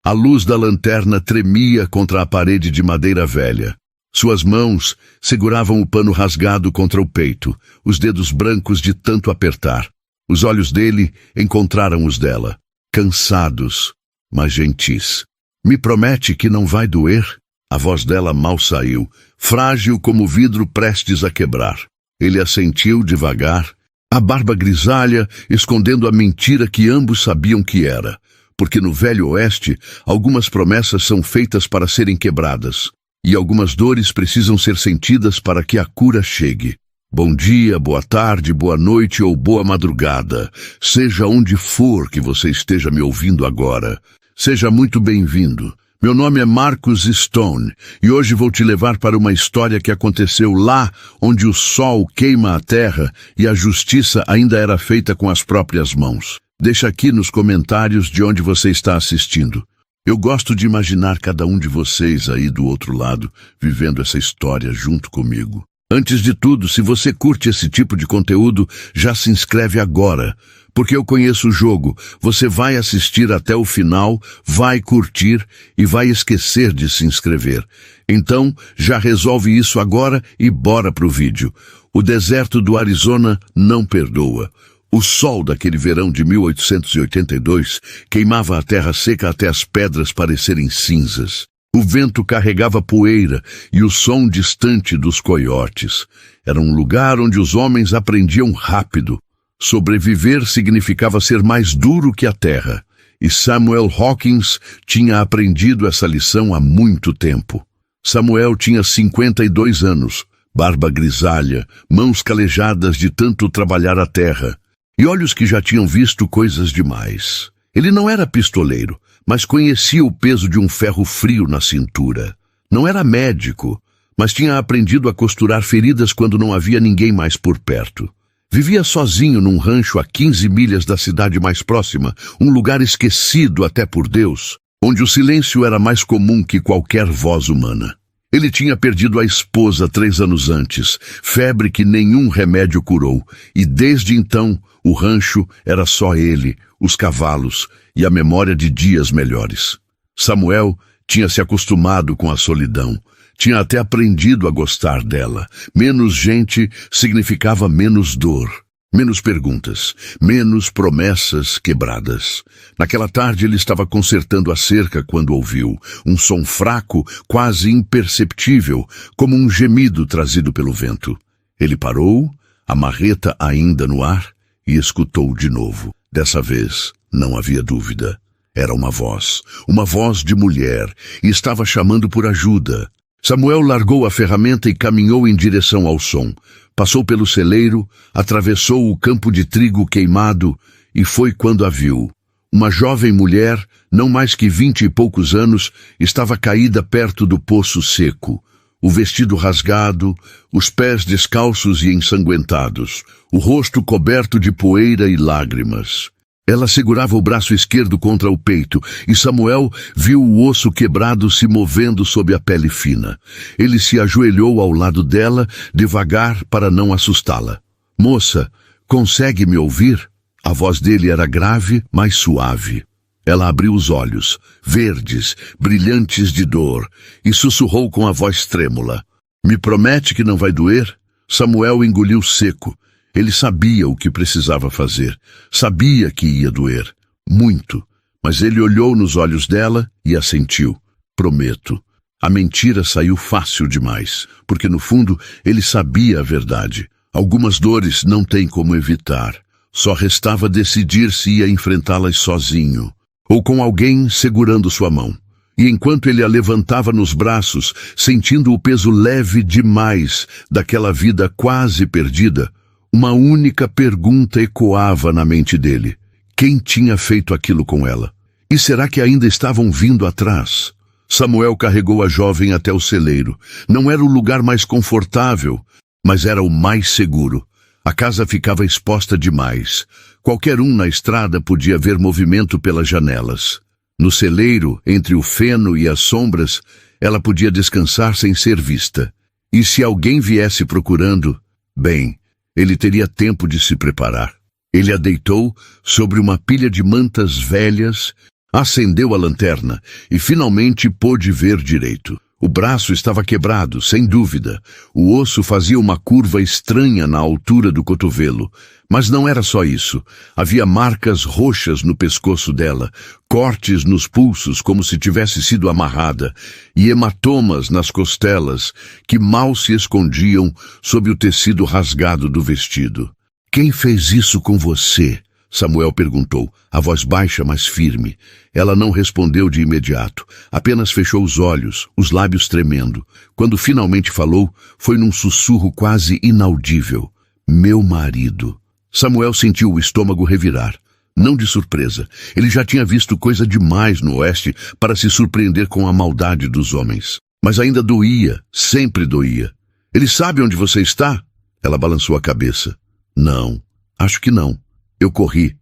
A luz da lanterna tremia contra a parede de madeira velha. Suas mãos seguravam o pano rasgado contra o peito, os dedos brancos de tanto apertar. Os olhos dele encontraram os dela, cansados, mas gentis. Me promete que não vai doer? A voz dela mal saiu, frágil como vidro prestes a quebrar. Ele assentiu devagar, a barba grisalha escondendo a mentira que ambos sabiam que era, porque no Velho Oeste algumas promessas são feitas para serem quebradas, e algumas dores precisam ser sentidas para que a cura chegue. Bom dia, boa tarde, boa noite ou boa madrugada, seja onde for que você esteja me ouvindo agora. Seja muito bem-vindo. Meu nome é Marcus Stone e hoje vou te levar para uma história que aconteceu lá onde o sol queima a terra e a justiça ainda era feita com as próprias mãos. Deixa aqui nos comentários de onde você está assistindo. Eu gosto de imaginar cada um de vocês aí do outro lado, vivendo essa história junto comigo. Antes de tudo, se você curte esse tipo de conteúdo, já se inscreve agora, porque eu conheço o jogo. Você vai assistir até o final, vai curtir e vai esquecer de se inscrever. Então, já resolve isso agora e bora pro vídeo. O deserto do Arizona não perdoa. O sol daquele verão de 1882 queimava a terra seca até as pedras parecerem cinzas. O vento carregava poeira e o som distante dos coiotes. Era um lugar onde os homens aprendiam rápido. Sobreviver significava ser mais duro que a terra. E Samuel Hawkins tinha aprendido essa lição há muito tempo. Samuel tinha 52 anos, barba grisalha, mãos calejadas de tanto trabalhar a terra, e olhos que já tinham visto coisas demais. Ele não era pistoleiro, mas conhecia o peso de um ferro frio na cintura. Não era médico, mas tinha aprendido a costurar feridas quando não havia ninguém mais por perto. Vivia sozinho num rancho a 15 milhas da cidade mais próxima, um lugar esquecido até por Deus, onde o silêncio era mais comum que qualquer voz humana. Ele tinha perdido a esposa 3 anos antes, febre que nenhum remédio curou, e desde então o rancho era só ele, os cavalos e a memória de dias melhores. Samuel tinha se acostumado com a solidão, tinha até aprendido a gostar dela. Menos gente significava menos dor, menos perguntas, menos promessas quebradas. Naquela tarde ele estava consertando a cerca quando ouviu um som fraco, quase imperceptível, como um gemido trazido pelo vento. Ele parou, a marreta ainda no ar, e escutou de novo. Dessa vez, não havia dúvida. Era uma voz de mulher, e estava chamando por ajuda. Samuel largou a ferramenta e caminhou em direção ao som. Passou pelo celeiro, atravessou o campo de trigo queimado e foi quando a viu. Uma jovem mulher, não mais que 20 e poucos anos, estava caída perto do poço seco. O vestido rasgado, os pés descalços e ensanguentados, o rosto coberto de poeira e lágrimas. Ela segurava o braço esquerdo contra o peito, e Samuel viu o osso quebrado se movendo sob a pele fina. Ele se ajoelhou ao lado dela, devagar para não assustá-la. "Moça, consegue me ouvir?" A voz dele era grave, mas suave. Ela abriu os olhos, verdes, brilhantes de dor, e sussurrou com a voz trêmula. "Me promete que não vai doer?" Samuel engoliu seco. Ele sabia o que precisava fazer, sabia que ia doer, muito, mas ele olhou nos olhos dela e assentiu. "Prometo." A mentira saiu fácil demais, porque no fundo ele sabia a verdade. Algumas dores não tem como evitar, só restava decidir se ia enfrentá-las sozinho, ou com alguém segurando sua mão. E enquanto ele a levantava nos braços, sentindo o peso leve demais daquela vida quase perdida, uma única pergunta ecoava na mente dele. Quem tinha feito aquilo com ela? E será que ainda estavam vindo atrás? Samuel carregou a jovem até o celeiro. Não era o lugar mais confortável, mas era o mais seguro. A casa ficava exposta demais. Qualquer um na estrada podia ver movimento pelas janelas. No celeiro, entre o feno e as sombras, ela podia descansar sem ser vista. E se alguém viesse procurando, bem, ele teria tempo de se preparar. Ele a deitou sobre uma pilha de mantas velhas, Acendeu a lanterna e finalmente pôde ver direito. O braço estava quebrado, sem dúvida. O osso fazia uma curva estranha na altura do cotovelo. Mas não era só isso. Havia marcas roxas no pescoço dela, cortes nos pulsos como se tivesse sido amarrada, e hematomas nas costelas que mal se escondiam sob o tecido rasgado do vestido. "Quem fez isso com você?" Samuel perguntou, a voz baixa, mas firme. Ela não respondeu de imediato, apenas fechou os olhos, os lábios tremendo. Quando finalmente falou, foi num sussurro quase inaudível. "Meu marido." Samuel sentiu o estômago revirar. Não de surpresa. Ele já tinha visto coisa demais no Oeste para se surpreender com a maldade dos homens. Mas ainda doía, sempre doía. "Ele sabe onde você está?" Ela balançou a cabeça. "Não, acho que não. Eu corri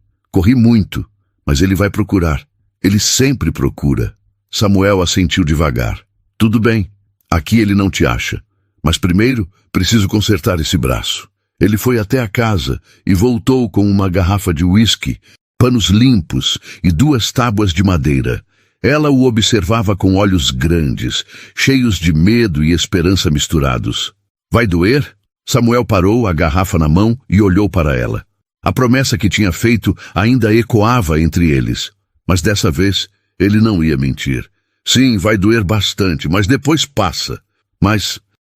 muito, mas ele vai procurar. Ele sempre procura." Samuel assentiu devagar. "Tudo bem, aqui ele não te acha. Mas primeiro, preciso consertar esse braço." Ele foi até a casa e voltou com uma garrafa de uísque, panos limpos e 2 tábuas de madeira. Ela o observava com olhos grandes, cheios de medo e esperança misturados. "Vai doer?" Samuel parou, a garrafa na mão, e olhou para ela. A promessa que tinha feito ainda ecoava entre eles. Mas dessa vez, ele não ia mentir. "Sim, vai doer bastante, mas depois passa.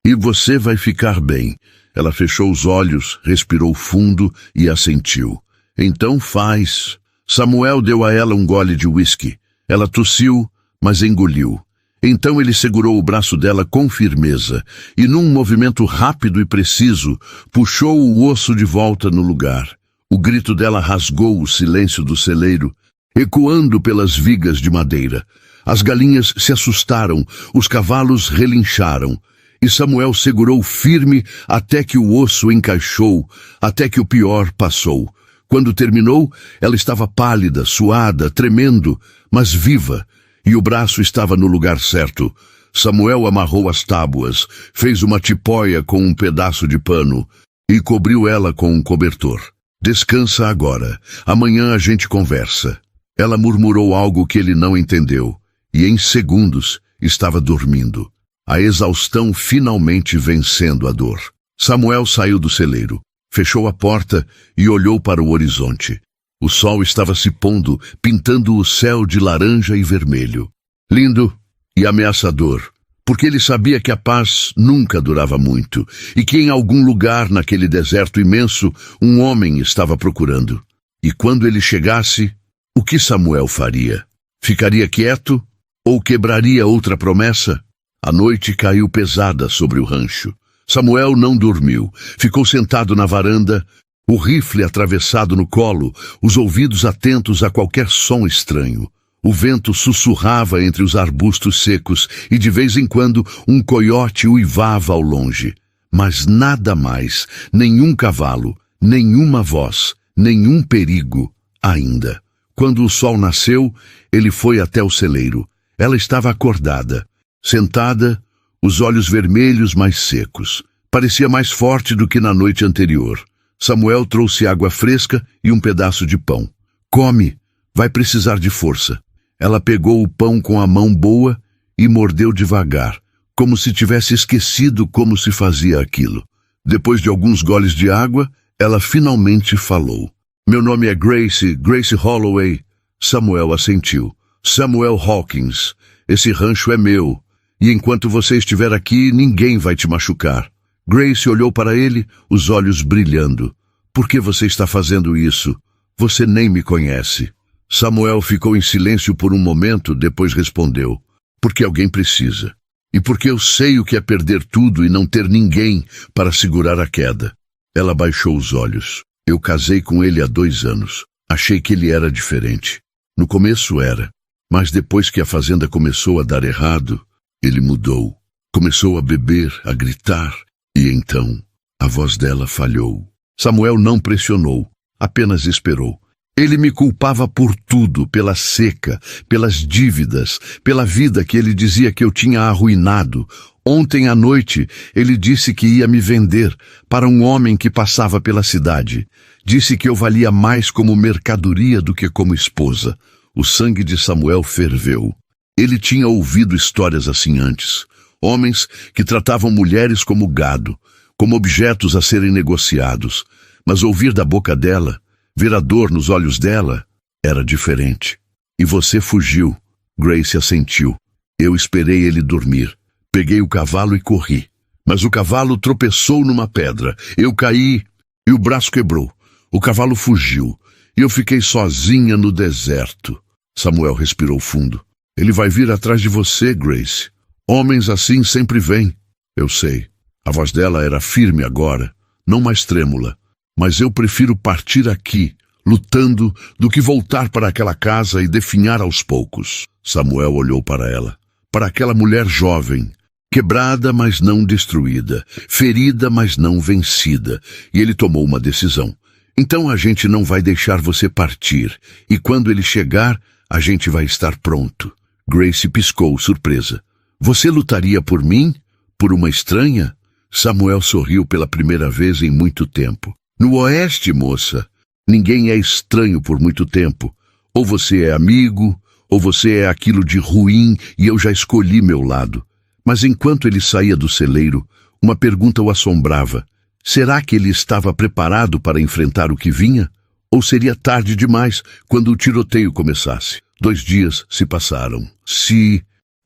E você vai ficar bem." Ela fechou os olhos, respirou fundo e assentiu. "Então faz." Samuel deu a ela um gole de uísque. Ela tossiu, mas engoliu. Então ele segurou o braço dela com firmeza e, num movimento rápido e preciso, puxou o osso de volta no lugar. O grito dela rasgou o silêncio do celeiro, ecoando pelas vigas de madeira. As galinhas se assustaram, os cavalos relincharam, e Samuel segurou firme até que o osso encaixou, até que o pior passou. Quando terminou, ela estava pálida, suada, tremendo, mas viva, e o braço estava no lugar certo. Samuel amarrou as tábuas, fez uma tipóia com um pedaço de pano e cobriu ela com um cobertor. "Descansa agora. Amanhã a gente conversa." Ela murmurou algo que ele não entendeu, e em segundos estava dormindo. A exaustão finalmente vencendo a dor. Samuel saiu do celeiro, fechou a porta e olhou para o horizonte. O sol estava se pondo, pintando o céu de laranja e vermelho. Lindo e ameaçador, porque ele sabia que a paz nunca durava muito e que em algum lugar naquele deserto imenso um homem estava procurando. E quando ele chegasse, o que Samuel faria? Ficaria quieto ou quebraria outra promessa? A noite caiu pesada sobre o rancho. Samuel não dormiu. Ficou sentado na varanda, o rifle atravessado no colo, os ouvidos atentos a qualquer som estranho. O vento sussurrava entre os arbustos secos e de vez em quando um coiote uivava ao longe. Mas nada mais, nenhum cavalo, nenhuma voz, nenhum perigo ainda. Quando o sol nasceu, ele foi até o celeiro. Ela estava acordada, sentada, os olhos vermelhos mais secos. Parecia mais forte do que na noite anterior. Samuel trouxe água fresca e um pedaço de pão. "Come, vai precisar de força." Ela pegou o pão com a mão boa e mordeu devagar, como se tivesse esquecido como se fazia aquilo. Depois de alguns goles de água, ela finalmente falou. "Meu nome é Grace Holloway." Samuel assentiu. "Samuel Hawkins, esse rancho é meu, e enquanto você estiver aqui, ninguém vai te machucar." Grace olhou para ele, os olhos brilhando. "Por que você está fazendo isso? Você nem me conhece." Samuel ficou em silêncio por um momento, depois respondeu. "Porque alguém precisa. E porque eu sei o que é perder tudo e não ter ninguém para segurar a queda." Ela baixou os olhos. "Eu casei com ele há 2 anos. Achei que ele era diferente. No começo era. Mas depois que a fazenda começou a dar errado, ele mudou. Começou a beber, a gritar. E então, a voz dela falhou." Samuel não pressionou, apenas esperou. Ele me culpava por tudo, pela seca, pelas dívidas, pela vida que ele dizia que eu tinha arruinado. Ontem à noite, ele disse que ia me vender para um homem que passava pela cidade. Disse que eu valia mais como mercadoria do que como esposa. O sangue de Samuel ferveu. Ele tinha ouvido histórias assim antes. Homens que tratavam mulheres como gado, como objetos a serem negociados. Mas ouvir da boca dela, ver a dor nos olhos dela, era diferente. E você fugiu. Grace assentiu. Eu esperei ele dormir. Peguei o cavalo e corri. Mas o cavalo tropeçou numa pedra. Eu caí e o braço quebrou. O cavalo fugiu. E eu fiquei sozinha no deserto. Samuel respirou fundo. Ele vai vir atrás de você, Grace. Homens assim sempre vêm. Eu sei. A voz dela era firme agora, não mais trêmula. Mas eu prefiro partir aqui, lutando, do que voltar para aquela casa e definhar aos poucos. Samuel olhou para ela, para aquela mulher jovem, quebrada, mas não destruída, ferida, mas não vencida, e ele tomou uma decisão. Então a gente não vai deixar você partir, e quando ele chegar, a gente vai estar pronto. Grace piscou, surpresa. Você lutaria por mim? Por uma estranha? Samuel sorriu pela primeira vez em muito tempo. No oeste, moça, ninguém é estranho por muito tempo. Ou você é amigo, ou você é aquilo de ruim e eu já escolhi meu lado. Mas enquanto ele saía do celeiro, uma pergunta o assombrava. Será que ele estava preparado para enfrentar o que vinha? Ou seria tarde demais quando o tiroteio começasse? 2 dias se passaram.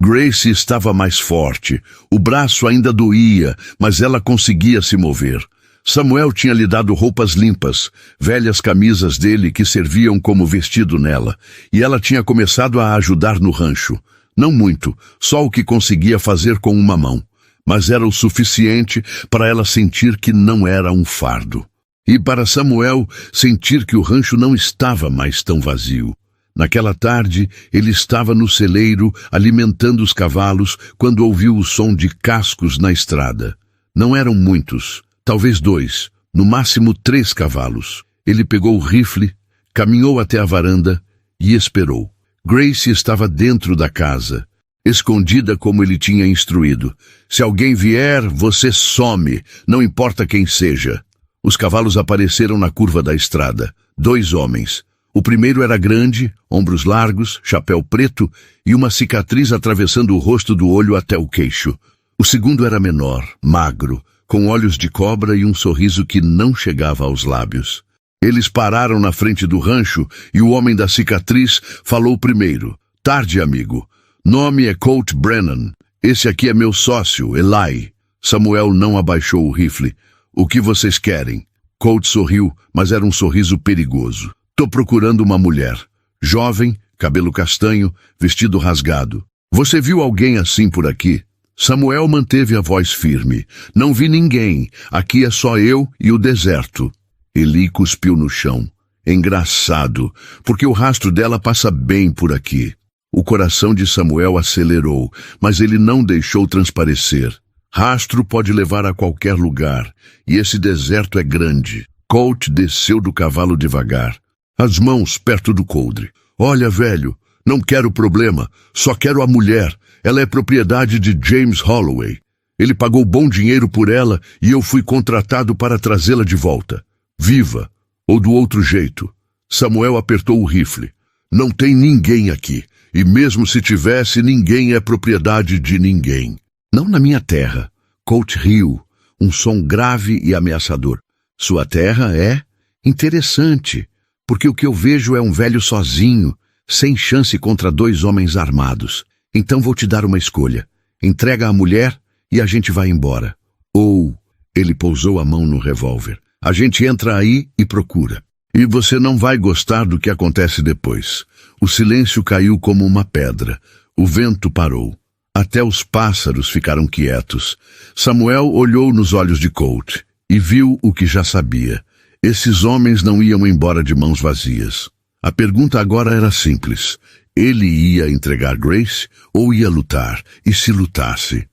Grace estava mais forte. O braço ainda doía, mas ela conseguia se mover. Samuel tinha lhe dado roupas limpas, velhas camisas dele que serviam como vestido nela, e ela tinha começado a ajudar no rancho. Não muito, só o que conseguia fazer com uma mão, mas era o suficiente para ela sentir que não era um fardo. E para Samuel sentir que o rancho não estava mais tão vazio. Naquela tarde, ele estava no celeiro, alimentando os cavalos, quando ouviu o som de cascos na estrada. Não eram muitos, talvez 2, no máximo 3 cavalos. Ele pegou o rifle, caminhou até a varanda e esperou. Grace estava dentro da casa, escondida como ele tinha instruído. Se alguém vier, você some, não importa quem seja. Os cavalos apareceram na curva da estrada. 2 homens. O primeiro era grande, ombros largos, chapéu preto e uma cicatriz atravessando o rosto do olho até o queixo. O segundo era menor, magro, com olhos de cobra e um sorriso que não chegava aos lábios. Eles pararam na frente do rancho e o homem da cicatriz falou primeiro. Tarde, amigo. Nome é Colt Brennan. Esse aqui é meu sócio, Eli. Samuel não abaixou o rifle. O que vocês querem? Colt sorriu, mas era um sorriso perigoso. Tô procurando uma mulher. Jovem, cabelo castanho, vestido rasgado. Você viu alguém assim por aqui? Samuel manteve a voz firme. Não vi ninguém. Aqui é só eu e o deserto. Eli cuspiu no chão. Engraçado, porque o rastro dela passa bem por aqui. O coração de Samuel acelerou, mas ele não deixou transparecer. Rastro pode levar a qualquer lugar, e esse deserto é grande. Colt desceu do cavalo devagar. As mãos perto do coldre. Olha, velho, não quero problema, só quero a mulher. Ela é propriedade de James Holloway. Ele pagou bom dinheiro por ela e eu fui contratado para trazê-la de volta. Viva, ou do outro jeito. Samuel apertou o rifle. Não tem ninguém aqui, e mesmo se tivesse, ninguém é propriedade de ninguém. Não na minha terra. Colt riu, um som grave e ameaçador. Sua terra é interessante. Porque o que eu vejo é um velho sozinho, sem chance contra 2 homens armados. Então vou te dar uma escolha. Entrega a mulher e a gente vai embora. Ou, ele pousou a mão no revólver, a gente entra aí e procura. E você não vai gostar do que acontece depois. O silêncio caiu como uma pedra. O vento parou. Até os pássaros ficaram quietos. Samuel olhou nos olhos de Colt e viu o que já sabia. Esses homens não iam embora de mãos vazias. A pergunta agora era simples. Ele ia entregar Grace ou ia lutar? E se lutasse?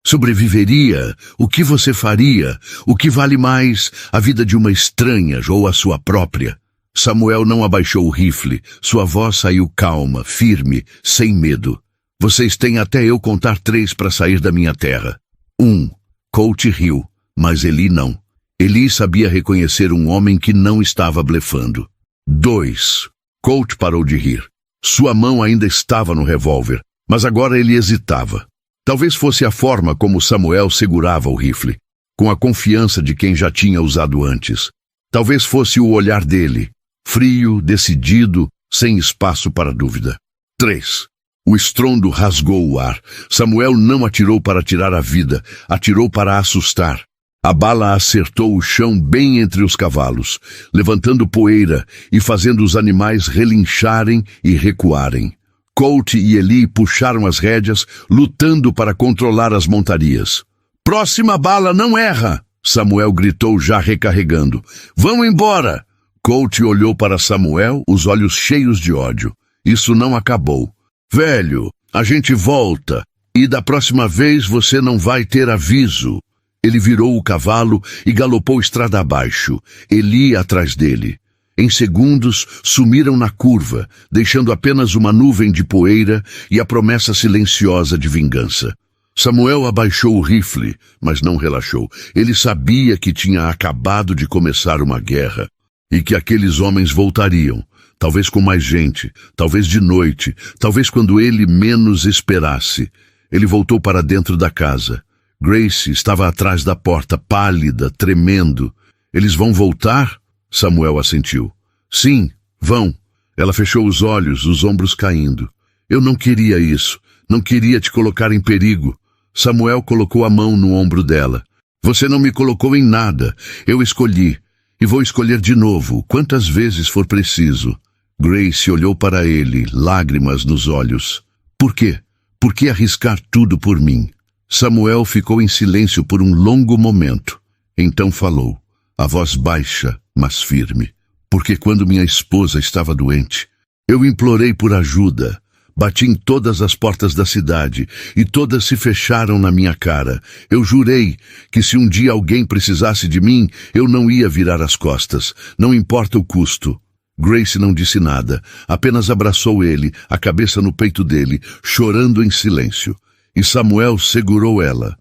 Sobreviveria? O que você faria? O que vale mais, a vida de uma estranha ou a sua própria? Samuel não abaixou o rifle. Sua voz saiu calma, firme, sem medo. Vocês têm até eu contar 3 para sair da minha terra. 1. Colt riu, mas Eli não. Eli sabia reconhecer um homem que não estava blefando. 2. Colt parou de rir. Sua mão ainda estava no revólver, mas agora ele hesitava. Talvez fosse a forma como Samuel segurava o rifle, com a confiança de quem já tinha usado antes. Talvez fosse o olhar dele, frio, decidido, sem espaço para dúvida. 3. O estrondo rasgou o ar. Samuel não atirou para tirar a vida, atirou para assustar. A bala acertou o chão bem entre os cavalos, levantando poeira e fazendo os animais relincharem e recuarem. Colt e Eli puxaram as rédeas, lutando para controlar as montarias. "Próxima bala não erra!" Samuel gritou, já recarregando. "Vamos embora!" Colt olhou para Samuel, os olhos cheios de ódio. "Isso não acabou. Velho, a gente volta, e da próxima vez você não vai ter aviso." Ele virou o cavalo e galopou estrada abaixo, Eli atrás dele. Em segundos, sumiram na curva, deixando apenas uma nuvem de poeira e a promessa silenciosa de vingança. Samuel abaixou o rifle, mas não relaxou. Ele sabia que tinha acabado de começar uma guerra e que aqueles homens voltariam, talvez com mais gente, talvez de noite, talvez quando ele menos esperasse. Ele voltou para dentro da casa. Grace estava atrás da porta, pálida, tremendo. "Eles vão voltar?" Samuel assentiu. "Sim, vão." Ela fechou os olhos, os ombros caindo. "Eu não queria isso. Não queria te colocar em perigo." Samuel colocou a mão no ombro dela. "Você não me colocou em nada. Eu escolhi. E vou escolher de novo, quantas vezes for preciso." Grace olhou para ele, lágrimas nos olhos. "Por quê? Por que arriscar tudo por mim?" Samuel ficou em silêncio por um longo momento. Então falou, a voz baixa, mas firme. "Porque quando minha esposa estava doente, eu implorei por ajuda. Bati em todas as portas da cidade, e todas se fecharam na minha cara. Eu jurei que se um dia alguém precisasse de mim, eu não ia virar as costas, não importa o custo." Grace não disse nada, apenas abraçou ele, a cabeça no peito dele, chorando em silêncio. E Samuel segurou ela,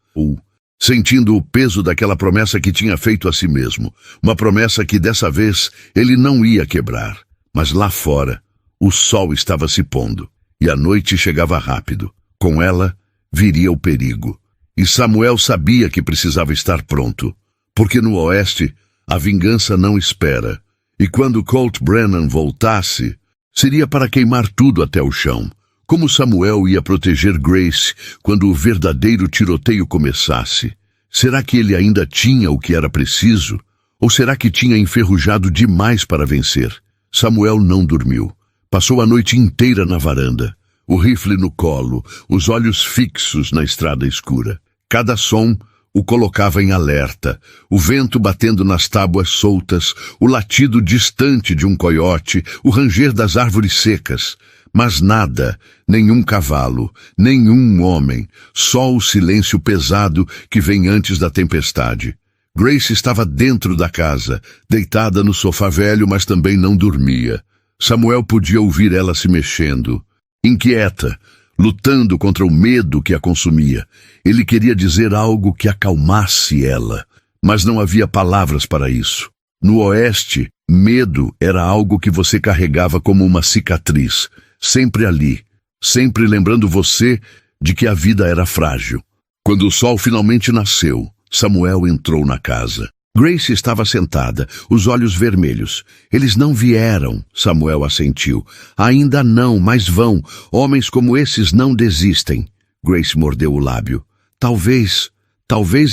sentindo o peso daquela promessa que tinha feito a si mesmo. Uma promessa que dessa vez ele não ia quebrar. Mas lá fora, o sol estava se pondo, e a noite chegava rápido. Com ela, viria o perigo. E Samuel sabia que precisava estar pronto, porque no oeste, a vingança não espera. E quando Colt Brennan voltasse, seria para queimar tudo até o chão. Como Samuel ia proteger Grace quando o verdadeiro tiroteio começasse? Será que ele ainda tinha o que era preciso? Ou será que tinha enferrujado demais para vencer? Samuel não dormiu. Passou a noite inteira na varanda, o rifle no colo, os olhos fixos na estrada escura. Cada som o colocava em alerta, o vento batendo nas tábuas soltas, o latido distante de um coiote, o ranger das árvores secas. Mas nada, nenhum cavalo, nenhum homem, só o silêncio pesado que vem antes da tempestade. Grace estava dentro da casa, deitada no sofá velho, mas também não dormia. Samuel podia ouvir ela se mexendo, inquieta, lutando contra o medo que a consumia. Ele queria dizer algo que acalmasse ela, mas não havia palavras para isso. No oeste, medo era algo que você carregava como uma cicatriz, sempre ali, sempre lembrando você de que a vida era frágil. Quando o sol finalmente nasceu, Samuel entrou na casa. Grace estava sentada, os olhos vermelhos. "Eles não vieram", Samuel assentiu. "Ainda não, mas vão. Homens como esses não desistem." Grace mordeu o lábio. Talvez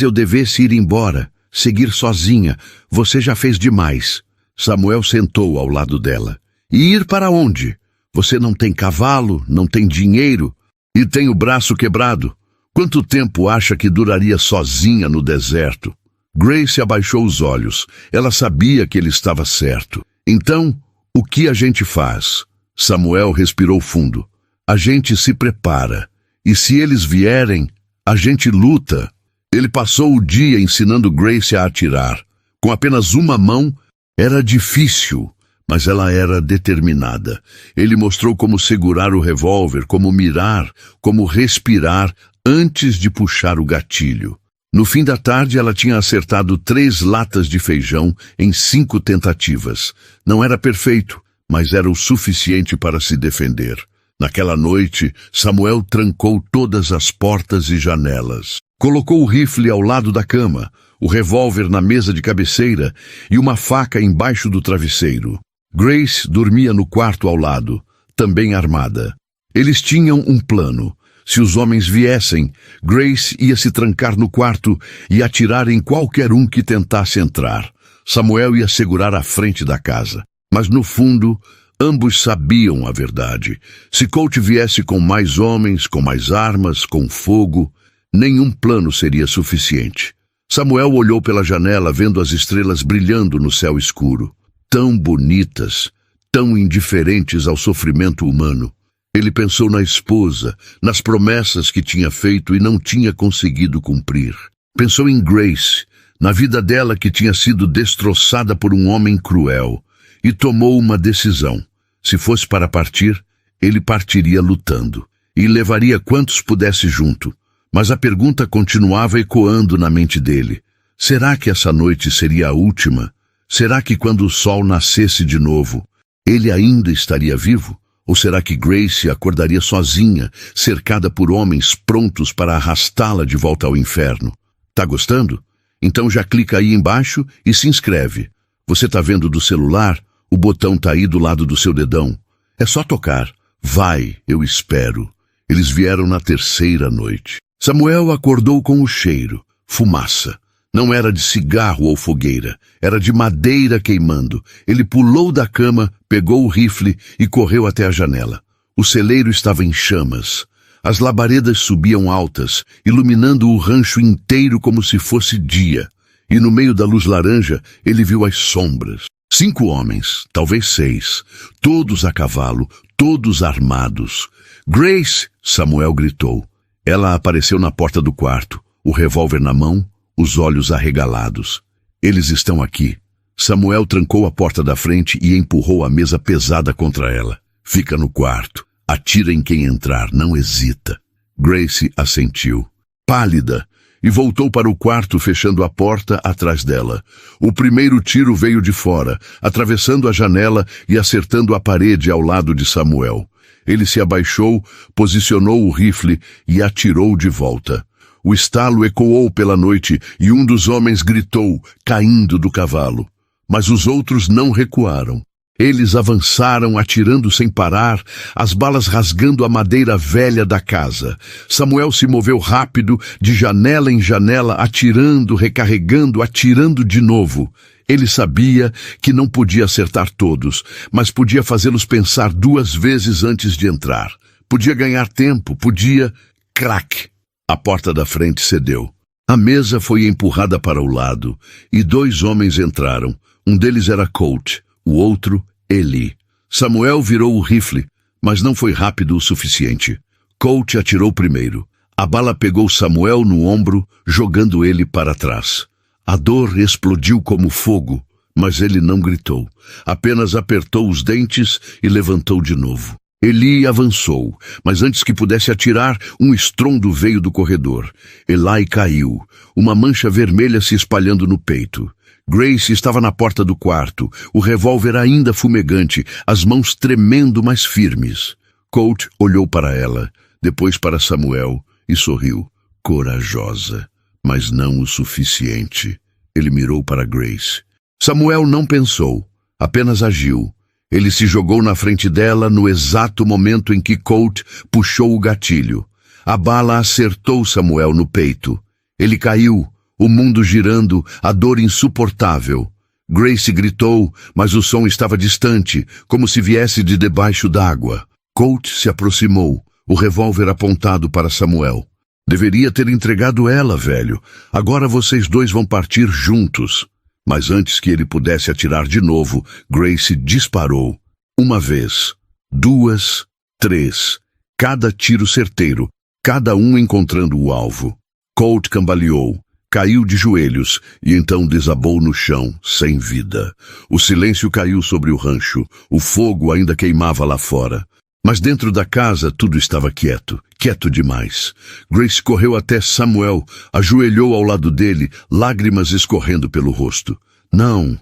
eu devesse ir embora, seguir sozinha. Você já fez demais." Samuel sentou ao lado dela. "E ir para onde? Você não tem cavalo, não tem dinheiro e tem o braço quebrado. Quanto tempo acha que duraria sozinha no deserto?" Grace abaixou os olhos. Ela sabia que ele estava certo. "Então, o que a gente faz?" Samuel respirou fundo. "A gente se prepara. E se eles vierem, a gente luta." Ele passou o dia ensinando Grace a atirar. Com apenas uma mão, era difícil, mas ela era determinada. Ele mostrou como segurar o revólver, como mirar, como respirar antes de puxar o gatilho. No fim da tarde, ela tinha acertado 3 latas de feijão em 5 tentativas. Não era perfeito, mas era o suficiente para se defender. Naquela noite, Samuel trancou todas as portas e janelas. Colocou o rifle ao lado da cama, o revólver na mesa de cabeceira e uma faca embaixo do travesseiro. Grace dormia no quarto ao lado, também armada. Eles tinham um plano. Se os homens viessem, Grace ia se trancar no quarto e atirar em qualquer um que tentasse entrar. Samuel ia segurar a frente da casa. Mas no fundo, ambos sabiam a verdade. Se Colt viesse com mais homens, com mais armas, com fogo, nenhum plano seria suficiente. Samuel olhou pela janela, vendo as estrelas brilhando no céu escuro. Tão bonitas, tão indiferentes ao sofrimento humano. Ele pensou na esposa, nas promessas que tinha feito e não tinha conseguido cumprir. Pensou em Grace, na vida dela que tinha sido destroçada por um homem cruel, e tomou uma decisão. Se fosse para partir, ele partiria lutando, e levaria quantos pudesse junto. Mas a pergunta continuava ecoando na mente dele. Será que essa noite seria a última? Será que quando o sol nascesse de novo, ele ainda estaria vivo? Ou será que Grace acordaria sozinha, cercada por homens prontos para arrastá-la de volta ao inferno? Tá gostando? Então já clica aí embaixo e se inscreve. Você tá vendo do celular? O botão tá aí do lado do seu dedão. É só tocar. Vai, eu espero. Eles vieram na terceira noite. Samuel acordou com o cheiro. Fumaça. Não era de cigarro ou fogueira, era de madeira queimando. Ele pulou da cama, pegou o rifle e correu até a janela. O celeiro estava em chamas. As labaredas subiam altas, iluminando o rancho inteiro como se fosse dia. E no meio da luz laranja, ele viu as sombras. 5 homens, talvez 6, todos a cavalo, todos armados. Grace! Samuel gritou. Ela apareceu na porta do quarto, o revólver na mão, os olhos arregalados. Eles estão aqui. Samuel trancou a porta da frente e empurrou a mesa pesada contra ela. Fica no quarto. Atira em quem entrar, não hesita. Grace assentiu, pálida, e voltou para o quarto, fechando a porta atrás dela. O primeiro tiro veio de fora, atravessando a janela e acertando a parede ao lado de Samuel. Ele se abaixou, posicionou o rifle e atirou de volta. O estalo ecoou pela noite e um dos homens gritou, caindo do cavalo. Mas os outros não recuaram. Eles avançaram, atirando sem parar, as balas rasgando a madeira velha da casa. Samuel se moveu rápido, de janela em janela, atirando, recarregando, atirando de novo. Ele sabia que não podia acertar todos, mas podia fazê-los pensar 2 vezes antes de entrar. Podia ganhar tempo, podia... Crack! A porta da frente cedeu. A mesa foi empurrada para o lado, e 2 homens entraram. Um deles era Colt, o outro, Eli. Samuel virou o rifle, mas não foi rápido o suficiente. Colt atirou primeiro. A bala pegou Samuel no ombro, jogando ele para trás. A dor explodiu como fogo, mas ele não gritou. Apenas apertou os dentes e levantou de novo. Eli avançou, mas antes que pudesse atirar, um estrondo veio do corredor. Eli caiu, uma mancha vermelha se espalhando no peito. Grace estava na porta do quarto, o revólver ainda fumegante, as mãos tremendo, mas firmes. Colt olhou para ela, depois para Samuel, e sorriu. Corajosa, mas não o suficiente. Ele mirou para Grace. Samuel não pensou, apenas agiu. Ele se jogou na frente dela no exato momento em que Colt puxou o gatilho. A bala acertou Samuel no peito. Ele caiu, o mundo girando, a dor insuportável. Grace gritou, mas o som estava distante, como se viesse de debaixo d'água. Colt se aproximou, o revólver apontado para Samuel. Deveria ter entregado ela, velho. Agora vocês 2 vão partir juntos. Mas antes que ele pudesse atirar de novo, Grace disparou. 1 vez, 2, 3. Cada tiro certeiro, cada um encontrando o alvo. Colt cambaleou, caiu de joelhos e então desabou no chão, sem vida. O silêncio caiu sobre o rancho. O fogo ainda queimava lá fora. Mas dentro da casa tudo estava quieto, quieto demais. Grace correu até Samuel, ajoelhou ao lado dele, lágrimas escorrendo pelo rosto. Não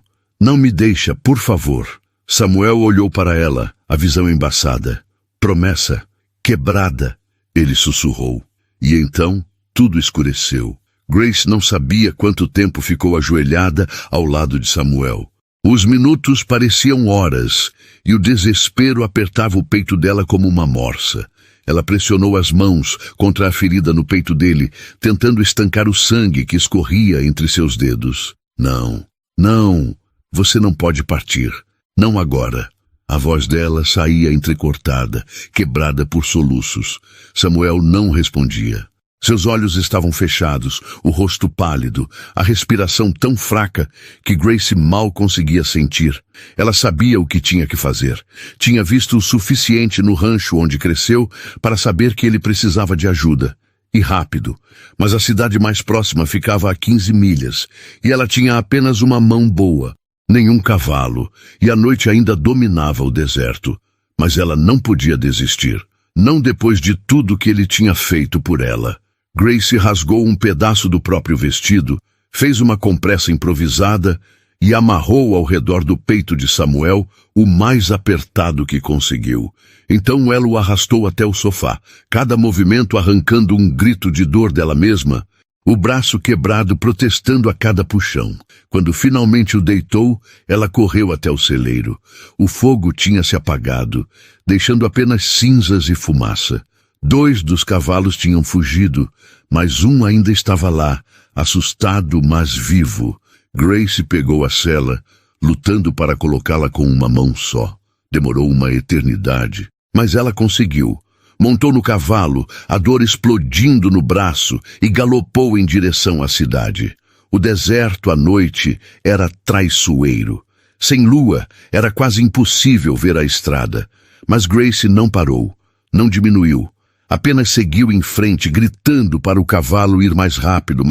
me deixa, por favor. Samuel olhou para ela, a visão embaçada. Promessa, quebrada, ele sussurrou. E então, tudo escureceu. Grace não sabia quanto tempo ficou ajoelhada ao lado de Samuel. Os minutos pareciam horas, e o desespero apertava o peito dela como uma morsa. Ela pressionou as mãos contra a ferida no peito dele, tentando estancar o sangue que escorria entre seus dedos. Não, não, você não pode partir. Não agora. A voz dela saía entrecortada, quebrada por soluços. Samuel não respondia. Seus olhos estavam fechados, o rosto pálido, a respiração tão fraca que Grace mal conseguia sentir. Ela sabia o que tinha que fazer. Tinha visto o suficiente no rancho onde cresceu para saber que ele precisava de ajuda. E rápido. Mas a cidade mais próxima ficava a 15 milhas, e ela tinha apenas uma mão boa, nenhum cavalo, e a noite ainda dominava o deserto. Mas ela não podia desistir. Não depois de tudo que ele tinha feito por ela. Grace rasgou um pedaço do próprio vestido, fez uma compressa improvisada e amarrou ao redor do peito de Samuel o mais apertado que conseguiu. Então ela o arrastou até o sofá, cada movimento arrancando um grito de dor dela mesma, o braço quebrado protestando a cada puxão. Quando finalmente o deitou, ela correu até o celeiro. O fogo tinha se apagado, deixando apenas cinzas e fumaça. 2 dos cavalos tinham fugido, mas um ainda estava lá, assustado, mas vivo. Grace pegou a sela, lutando para colocá-la com uma mão só. Demorou uma eternidade, mas ela conseguiu. Montou no cavalo, a dor explodindo no braço, e galopou em direção à cidade. O deserto à noite era traiçoeiro. Sem lua, era quase impossível ver a estrada. Mas Grace não parou, não diminuiu. Apenas seguiu em frente, gritando para o cavalo ir mais rápido,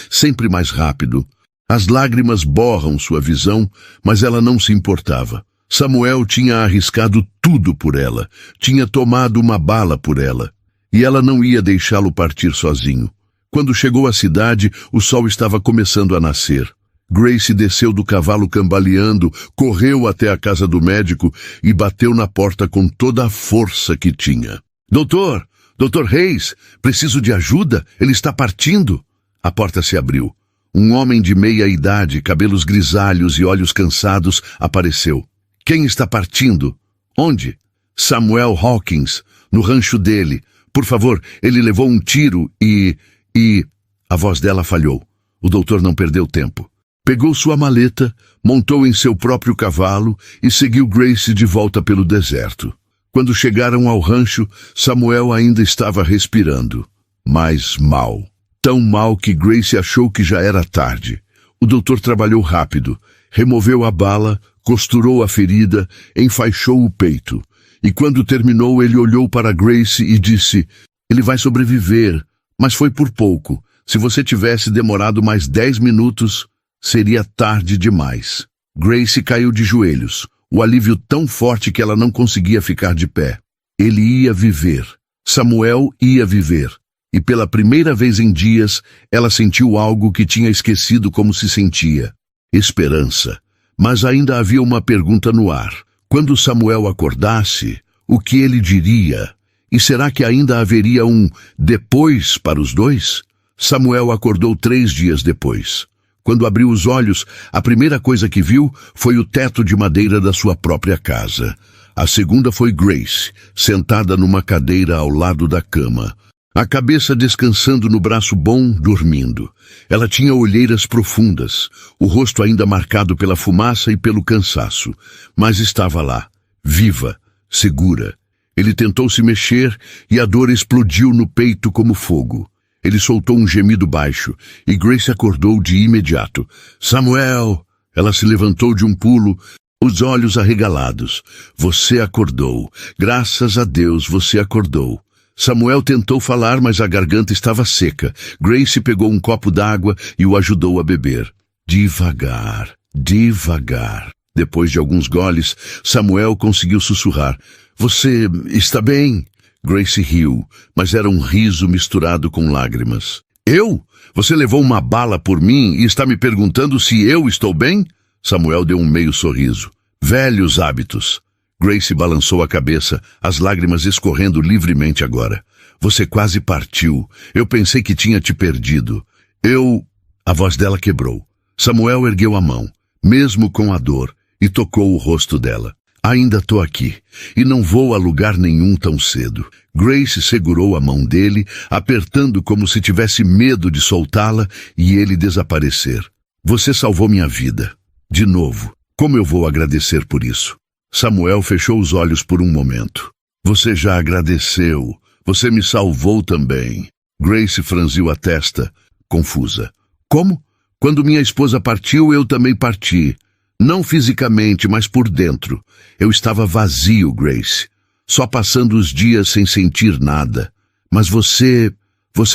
sempre mais rápido. As lágrimas borram sua visão, mas ela não se importava. Samuel tinha arriscado tudo por ela, tinha tomado uma bala por ela, e ela não ia deixá-lo partir sozinho. Quando chegou à cidade, o sol estava começando a nascer. Grace desceu do cavalo cambaleando, correu até a casa do médico e bateu na porta com toda a força que tinha. Doutor Reis, preciso de ajuda, ele está partindo. A porta se abriu. Um homem de meia idade, cabelos grisalhos e olhos cansados, apareceu. Quem está partindo? Onde? Samuel Hawkins, no rancho dele. Por favor, ele levou um tiro e... A voz dela falhou. O doutor não perdeu tempo. Pegou sua maleta, montou em seu próprio cavalo e seguiu Grace de volta pelo deserto. Quando chegaram ao rancho, Samuel ainda estava respirando, mas mal. Tão mal que Grace achou que já era tarde. O doutor trabalhou rápido, removeu a bala, costurou a ferida, enfaixou o peito. E quando terminou, ele olhou para Grace e disse: "Ele vai sobreviver, mas foi por pouco. Se você tivesse demorado mais 10 minutos, seria tarde demais." Grace caiu de joelhos. O alívio tão forte que ela não conseguia ficar de pé. Ele ia viver. Samuel ia viver. E pela primeira vez em dias, ela sentiu algo que tinha esquecido como se sentia. Esperança. Mas ainda havia uma pergunta no ar. Quando Samuel acordasse, o que ele diria? E será que ainda haveria um depois para os dois? Samuel acordou 3 dias depois. Quando abriu os olhos, a primeira coisa que viu foi o teto de madeira da sua própria casa. A segunda foi Grace, sentada numa cadeira ao lado da cama. A cabeça descansando no braço bom, dormindo. Ela tinha olheiras profundas, o rosto ainda marcado pela fumaça e pelo cansaço. Mas estava lá, viva, segura. Ele tentou se mexer e a dor explodiu no peito como fogo. Ele soltou um gemido baixo e Grace acordou de imediato. "Samuel!" Ela se levantou de um pulo, os olhos arregalados. "Você acordou. Graças a Deus você acordou." Samuel tentou falar, mas a garganta estava seca. Grace pegou um copo d'água e o ajudou a beber. Devagar, devagar. Depois de alguns goles, Samuel conseguiu sussurrar: "Você está bem?" Grace riu, mas era um riso misturado com lágrimas. "Eu? Você levou uma bala por mim e está me perguntando se eu estou bem?" Samuel deu um meio sorriso. Velhos hábitos. Grace balançou a cabeça, as lágrimas escorrendo livremente agora. Você quase partiu. Eu pensei que tinha te perdido. A voz dela quebrou. Samuel ergueu a mão, mesmo com a dor, e tocou o rosto dela. Ainda tô aqui, e não vou a lugar nenhum tão cedo. Grace segurou a mão dele, apertando como se tivesse medo de soltá-la e ele desaparecer. Você salvou minha vida. De novo. Como eu vou agradecer por isso? Samuel fechou os olhos por um momento. Você já agradeceu. Você me salvou também. Grace franziu a testa, confusa. Como? Quando minha esposa partiu, eu também parti. Não fisicamente, mas por dentro. Eu estava vazio, Grace. Só passando os dias sem sentir nada. Mas você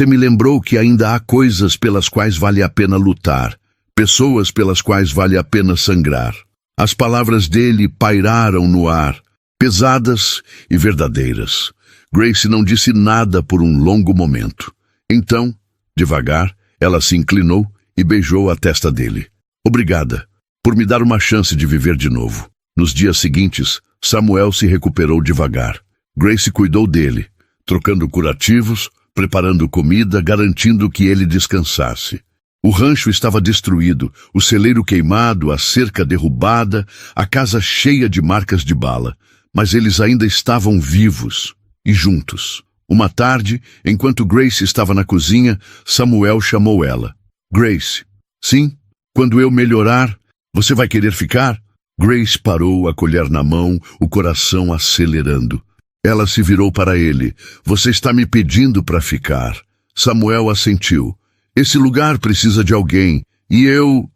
me lembrou que ainda há coisas pelas quais vale a pena lutar. Pessoas pelas quais vale a pena sangrar. As palavras dele pairaram no ar, pesadas e verdadeiras. Grace não disse nada por um longo momento. Então, devagar, ela se inclinou e beijou a testa dele. Obrigada por me dar uma chance de viver de novo. Nos dias seguintes, Samuel se recuperou devagar. Grace cuidou dele, trocando curativos, preparando comida, garantindo que ele descansasse. O rancho estava destruído, o celeiro queimado, a cerca derrubada, a casa cheia de marcas de bala. Mas eles ainda estavam vivos e juntos. Uma tarde, enquanto Grace estava na cozinha, Samuel chamou ela. Grace, sim? Quando eu melhorar, você vai querer ficar? Grace parou, a colher na mão, o coração acelerando. Ela se virou para ele. Você está me pedindo para ficar. Samuel assentiu. Esse lugar precisa de alguém, e eu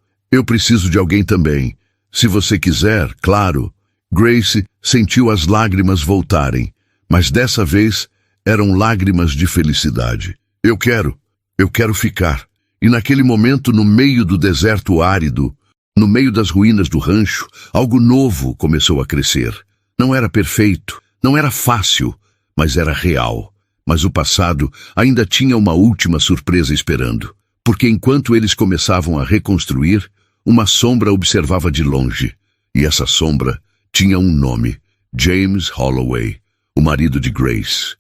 preciso de alguém também. Se você quiser, claro. Grace sentiu as lágrimas voltarem, mas dessa vez eram lágrimas de felicidade. Eu quero ficar. E naquele momento, no meio do deserto árido, no meio das ruínas do rancho, algo novo começou a crescer. Não era perfeito, não era fácil, mas era real. Mas o passado ainda tinha uma última surpresa esperando. Porque enquanto eles começavam a reconstruir, uma sombra observava de longe. E essa sombra tinha um nome. James Holloway, o marido de Grace.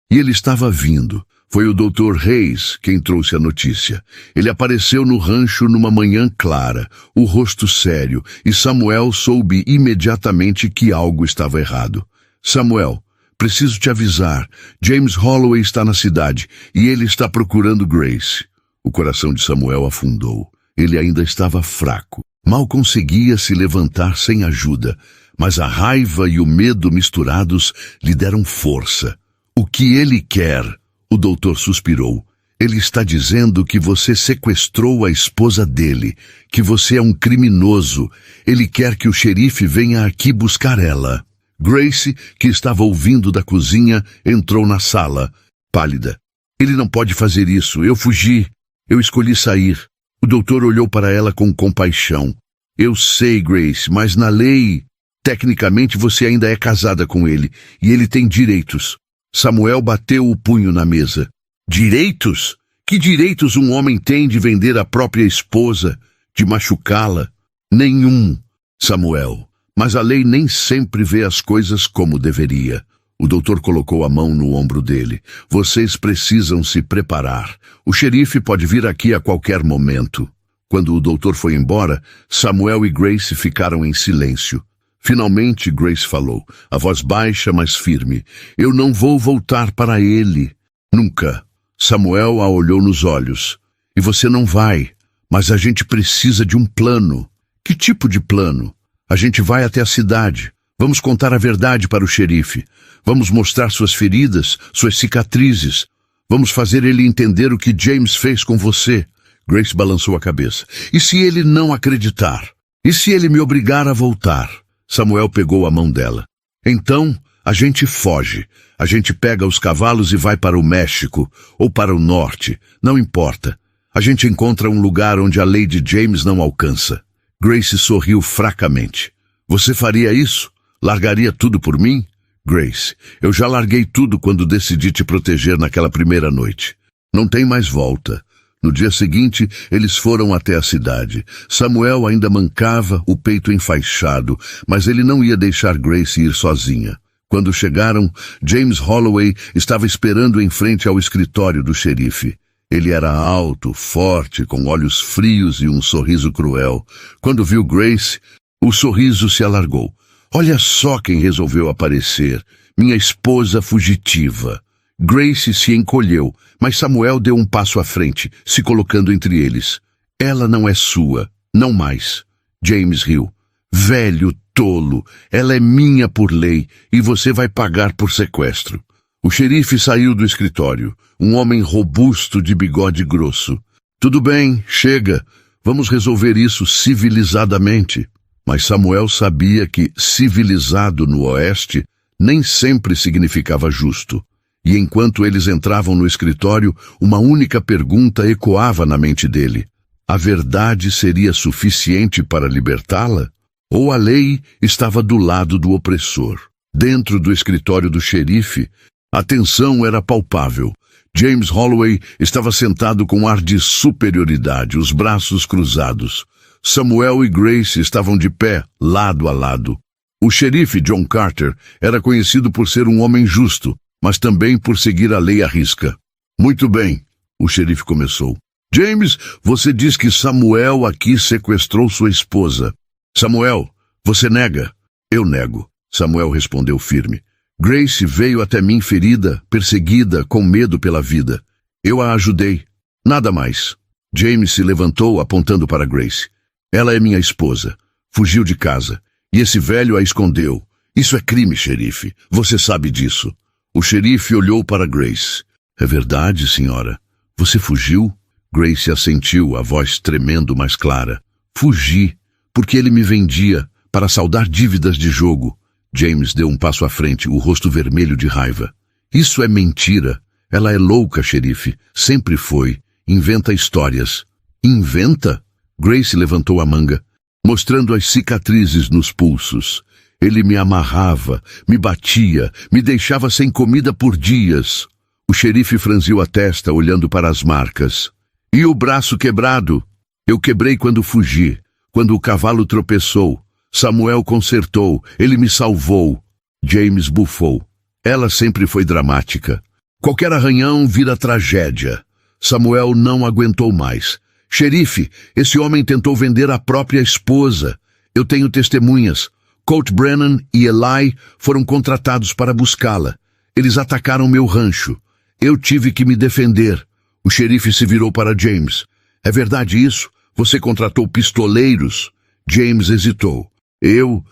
E ele estava vindo. Foi o Dr. Hayes quem trouxe a notícia. Ele apareceu no rancho numa manhã clara, o rosto sério, e Samuel soube imediatamente que algo estava errado. Samuel, preciso te avisar. James Holloway está na cidade e ele está procurando Grace. O coração de Samuel afundou. Ele ainda estava fraco. Mal conseguia se levantar sem ajuda, mas a raiva e o medo misturados lhe deram força. O que ele quer? O doutor suspirou. Ele está dizendo que você sequestrou a esposa dele, que você é um criminoso. Ele quer que o xerife venha aqui buscar ela. Grace, que estava ouvindo da cozinha, entrou na sala, pálida. Ele não pode fazer isso. Eu fugi. Eu escolhi sair. O doutor olhou para ela com compaixão. Eu sei, Grace, mas na lei, tecnicamente você ainda é casada com ele, e ele tem direitos. Samuel bateu o punho na mesa. Direitos? Que direitos um homem tem de vender a própria esposa, de machucá-la? Nenhum, Samuel. Mas a lei nem sempre vê as coisas como deveria. O doutor colocou a mão no ombro dele. Vocês precisam se preparar. O xerife pode vir aqui a qualquer momento. Quando o doutor foi embora, Samuel e Grace ficaram em silêncio. Finalmente, Grace falou, a voz baixa, mas firme. Eu não vou voltar para ele. Nunca. Samuel a olhou nos olhos. E você não vai. Mas a gente precisa de um plano. Que tipo de plano? A gente vai até a cidade. Vamos contar a verdade para o xerife. Vamos mostrar suas feridas, suas cicatrizes. Vamos fazer ele entender o que James fez com você. Grace balançou a cabeça. E se ele não acreditar? E se ele me obrigar a voltar? Samuel pegou a mão dela. Então, a gente foge. A gente pega os cavalos e vai para o México, ou para o norte. Não importa. A gente encontra um lugar onde a lei de James não alcança. Grace sorriu fracamente. Você faria isso? Largaria tudo por mim? Grace, eu já larguei tudo quando decidi te proteger naquela primeira noite. Não tem mais volta. No dia seguinte, eles foram até a cidade. Samuel ainda mancava, o peito enfaixado, mas ele não ia deixar Grace ir sozinha. Quando chegaram, James Holloway estava esperando em frente ao escritório do xerife. Ele era alto, forte, com olhos frios e um sorriso cruel. Quando viu Grace, o sorriso se alargou. Olha só quem resolveu aparecer. Minha esposa fugitiva. Grace se encolheu, mas Samuel deu um passo à frente, se colocando entre eles. Ela não é sua, não mais. James riu. Velho tolo, ela é minha por lei e você vai pagar por sequestro. O xerife saiu do escritório, um homem robusto de bigode grosso. Tudo bem, chega, vamos resolver isso civilizadamente. Mas Samuel sabia que civilizado no Oeste nem sempre significava justo. E enquanto eles entravam no escritório, uma única pergunta ecoava na mente dele. A verdade seria suficiente para libertá-la? Ou a lei estava do lado do opressor? Dentro do escritório do xerife, a tensão era palpável. James Holloway estava sentado com ar de superioridade, os braços cruzados. Samuel e Grace estavam de pé, lado a lado. O xerife John Carter era conhecido por ser um homem justo, mas também por seguir a lei à risca. Muito bem, o xerife começou. James, você diz que Samuel aqui sequestrou sua esposa. Samuel, você nega? Eu nego, Samuel respondeu firme. Grace veio até mim ferida, perseguida, com medo pela vida. Eu a ajudei. Nada mais. James se levantou, apontando para Grace. Ela é minha esposa. Fugiu de casa. E esse velho a escondeu. Isso é crime, xerife. Você sabe disso. O xerife olhou para Grace. É verdade, senhora. Você fugiu? Grace assentiu, a voz tremendo mais clara. Fugi, porque ele me vendia para saldar dívidas de jogo. James deu um passo à frente, o rosto vermelho de raiva. Isso é mentira. Ela é louca, xerife. Sempre foi. Inventa histórias. Inventa? Grace levantou a manga, mostrando as cicatrizes nos pulsos. Ele me amarrava, me batia, me deixava sem comida por dias. O xerife franziu a testa, olhando para as marcas. E o braço quebrado? Eu quebrei quando fugi, quando o cavalo tropeçou. Samuel consertou, ele me salvou. James bufou. Ela sempre foi dramática. Qualquer arranhão vira tragédia. Samuel não aguentou mais. Xerife, esse homem tentou vender a própria esposa. Eu tenho testemunhas. Colt Brennan e Eli foram contratados para buscá-la. Eles atacaram meu rancho. Eu tive que me defender. O xerife se virou para James. É verdade isso? Você contratou pistoleiros? James hesitou. Eu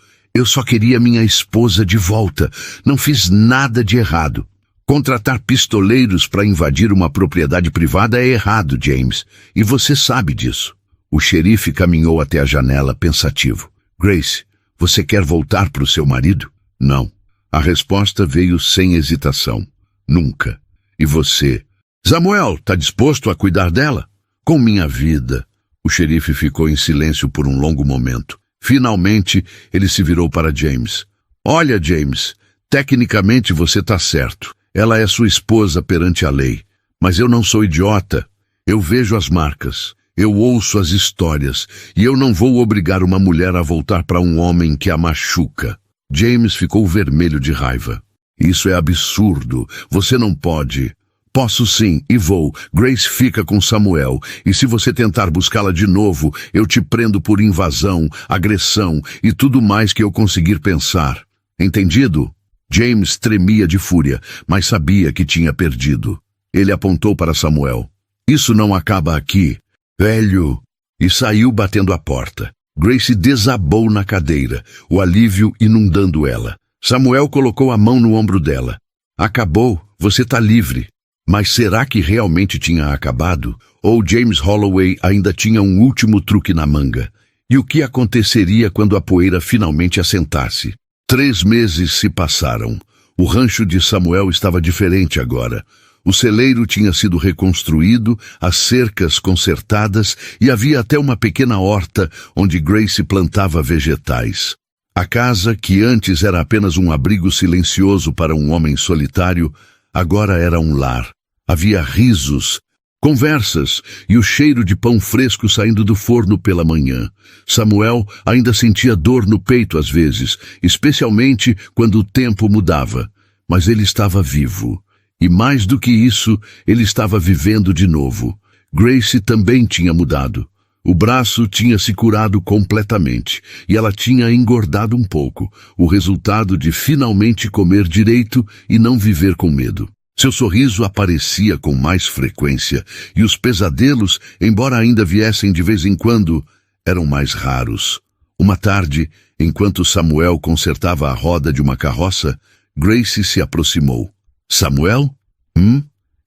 só queria minha esposa de volta. Não fiz nada de errado. Contratar pistoleiros para invadir uma propriedade privada é errado, James. E você sabe disso. O xerife caminhou até a janela pensativo. Grace, você quer voltar para o seu marido? Não. A resposta veio sem hesitação. Nunca. E você? Samuel, está disposto a cuidar dela? Com minha vida. O xerife ficou em silêncio por um longo momento. Finalmente, ele se virou para James. Olha, James, tecnicamente você está certo. Ela é sua esposa perante a lei. Mas eu não sou idiota. Eu vejo as marcas. Eu ouço as histórias. E eu não vou obrigar uma mulher a voltar para um homem que a machuca. James ficou vermelho de raiva. Isso é absurdo. Você não pode. Posso sim, e vou. Grace fica com Samuel. E se você tentar buscá-la de novo, eu te prendo por invasão, agressão e tudo mais que eu conseguir pensar. Entendido? James tremia de fúria, mas sabia que tinha perdido. Ele apontou para Samuel. Isso não acaba aqui, velho. E saiu batendo a porta. Grace desabou na cadeira, o alívio inundando ela. Samuel colocou a mão no ombro dela. Acabou, você está livre. Mas será que realmente tinha acabado? Ou James Holloway ainda tinha um último truque na manga? E o que aconteceria quando a poeira finalmente assentasse? 3 meses se passaram. O rancho de Samuel estava diferente agora. O celeiro tinha sido reconstruído, as cercas consertadas e havia até uma pequena horta onde Grace plantava vegetais. A casa, que antes era apenas um abrigo silencioso para um homem solitário, agora era um lar. Havia risos, Conversas e o cheiro de pão fresco saindo do forno pela manhã. Samuel ainda sentia dor no peito às vezes, especialmente quando o tempo mudava. Mas ele estava vivo. E mais do que isso, ele estava vivendo de novo. Grace também tinha mudado. O braço tinha se curado completamente e ela tinha engordado um pouco, o resultado de finalmente comer direito e não viver com medo. Seu sorriso aparecia com mais frequência e os pesadelos, embora ainda viessem de vez em quando, eram mais raros. Uma tarde, enquanto Samuel consertava a roda de uma carroça, Grace se aproximou. Samuel?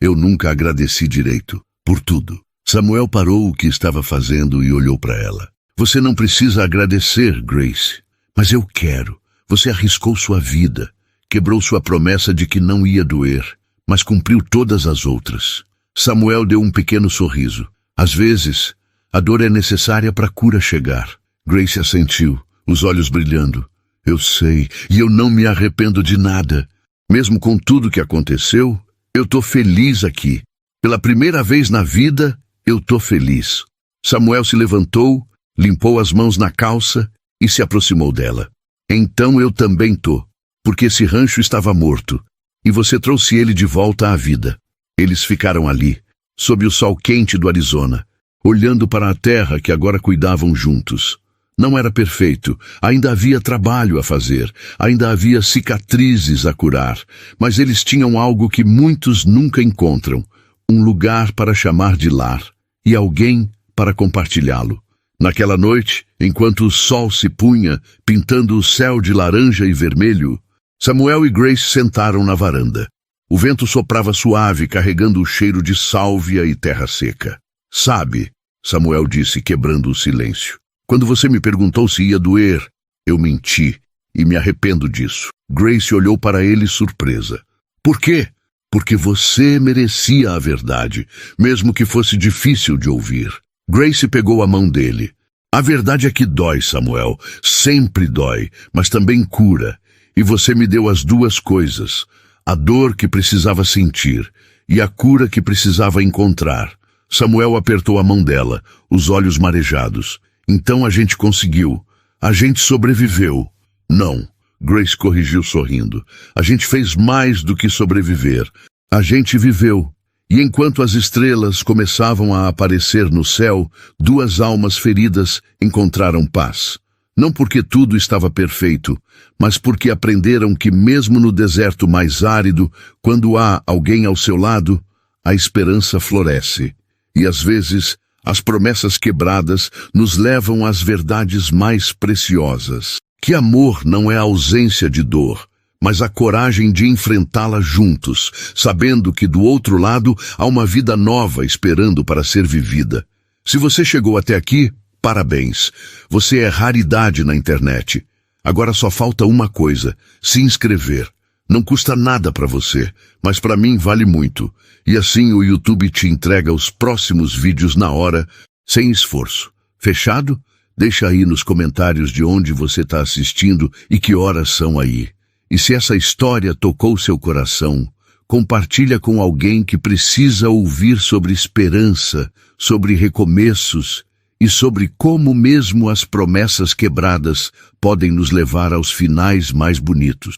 Eu nunca agradeci direito. Por tudo. Samuel parou o que estava fazendo e olhou para ela. Você não precisa agradecer, Grace. Mas eu quero. Você arriscou sua vida. Quebrou sua promessa de que não ia doer. Mas cumpriu todas as outras. Samuel deu um pequeno sorriso. Às vezes, a dor é necessária para a cura chegar. Grace assentiu, os olhos brilhando. Eu sei, e eu não me arrependo de nada. Mesmo com tudo que aconteceu, eu tô feliz aqui. Pela primeira vez na vida, eu tô feliz. Samuel se levantou, limpou as mãos na calça e se aproximou dela. Então eu também tô, porque esse rancho estava morto. E você trouxe ele de volta à vida. Eles ficaram ali, sob o sol quente do Arizona, olhando para a terra que agora cuidavam juntos. Não era perfeito, ainda havia trabalho a fazer, ainda havia cicatrizes a curar, mas eles tinham algo que muitos nunca encontram, um lugar para chamar de lar, e alguém para compartilhá-lo. Naquela noite, enquanto o sol se punha, pintando o céu de laranja e vermelho, Samuel e Grace sentaram na varanda. O vento soprava suave, carregando o cheiro de sálvia e terra seca. Sabe, Samuel disse, quebrando o silêncio. Quando você me perguntou se ia doer, eu menti, e me arrependo disso. Grace olhou para ele surpresa. Por quê? Porque você merecia a verdade, mesmo que fosse difícil de ouvir. Grace pegou a mão dele. A verdade é que dói, Samuel. Sempre dói, mas também cura. E você me deu as duas coisas, a dor que precisava sentir e a cura que precisava encontrar. Samuel apertou a mão dela, os olhos marejados. Então a gente conseguiu. A gente sobreviveu. Não, Grace corrigiu sorrindo. A gente fez mais do que sobreviver. A gente viveu. E enquanto as estrelas começavam a aparecer no céu, duas almas feridas encontraram paz. Não porque tudo estava perfeito, mas porque aprenderam que mesmo no deserto mais árido, quando há alguém ao seu lado, a esperança floresce. E às vezes, as promessas quebradas nos levam às verdades mais preciosas. Que amor não é a ausência de dor, mas a coragem de enfrentá-la juntos, sabendo que do outro lado há uma vida nova esperando para ser vivida. Se você chegou até aqui, parabéns. Você é raridade na internet. Agora só falta uma coisa, se inscrever. Não custa nada para você, mas para mim vale muito. E assim o YouTube te entrega os próximos vídeos na hora, sem esforço. Fechado? Deixa aí nos comentários de onde você está assistindo e que horas são aí. E se essa história tocou seu coração, compartilha com alguém que precisa ouvir sobre esperança, sobre recomeços e sobre como mesmo as promessas quebradas podem nos levar aos finais mais bonitos.